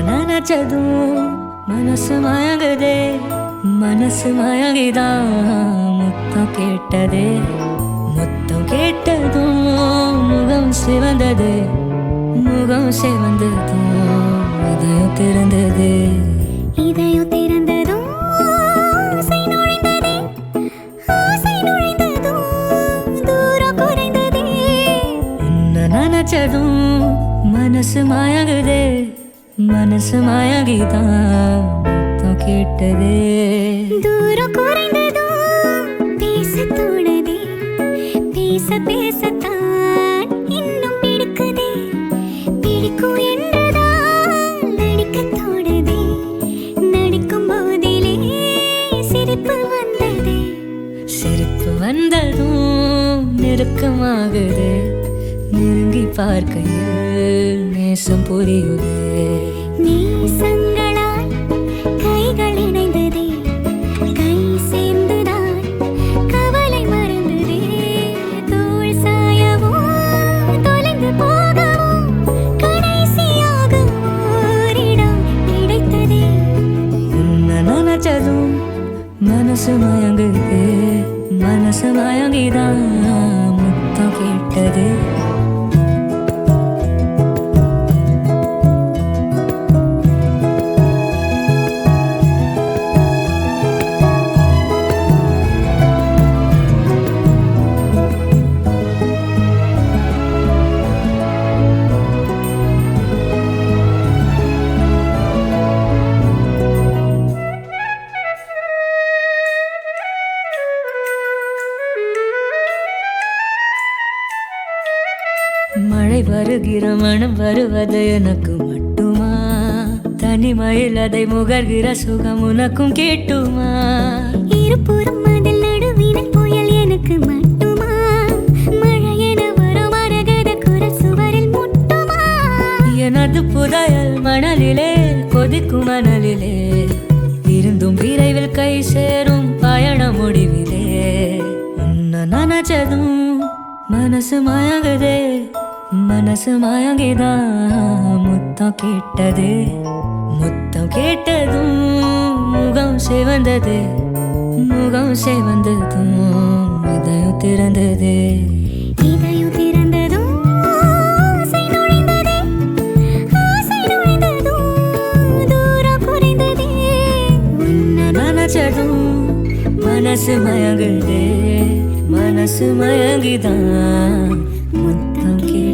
நினைச்சதும் மனசு மயங்குதே, மனசு மயங்கிதான் முத்தம் கேட்டதே, முத்தம் கேட்டதும் முகம் சிவந்தது, முகம் சிவந்ததும் இதயம் திறந்தது, இதயம் திறந்ததும் ஆசை நுழைந்ததே, ஆசை நுழைந்ததும் தூரம் குறைந்ததே. உன்னை நினைச்சதும் மனசு மயங்குதே, மனசு மயங்கிதான் முத்தம் கேட்டதே. தூரம் குறைந்ததும் பேச தோணுதே, பேச பேசத்தான் இன்னும் பிடிக்குதே, பிடிக்கும் என்றுதான் நடிக்க தோணுதே, நடிக்கும் போதிலே சிரிப்பு வந்ததே, சிரிப்பு வந்ததும் நெருக்கமாகுது, நெருங்கி பார்க்கையில் நேசம் புரியுதே. நேசங்களால் கைகள் இணைந்ததே, கை சேர்ந்துதான் கவலை மறந்ததே, தோள் சாயவும் தொலைந்து போகவும் கடைசியாக ஓரிடம் கிடைத்ததே. உன்னை நினைச்சதும் மனசு மயங்குது, மனசு மயங்கிதான் முத்தம் கேட்டது. மழை வருகிற மனம் வருவது எனக்கு மட்டுமா, தனிமையில் அதை முகர்கிற சுகம் உனக்கும் கேட்டுமா, இருபுறம் அதில் நடுவினில் புயல் எனக்கு மட்டுமா, மழை என வரும் மரகத குரல் சுவரில் முட்டுமா, எனது புதையல் மணலிலே கொதிக்கும் மணலிலே இருந்தும் விரைவில் கை சேரும் பயண முடிவிலே. உன்னை நினைச்சதும் மனசு மயங்குதே, மனசு மயங்கிதான் முத்தம் கேட்டது, முத்தம் கேட்டதும் முகம் சிவந்தது, முகம் சிவந்ததும் இதயம் திறந்தது, இதயம் திறந்ததும் ஆசை நுழைந்ததே, ஆசை நுழைந்ததும் தூரம் குறைந்ததே. உன்னை நினைச்சதும் மனசு மயங்குதே, மனசு மயங்கிதான் முத்தம் கேட்டது.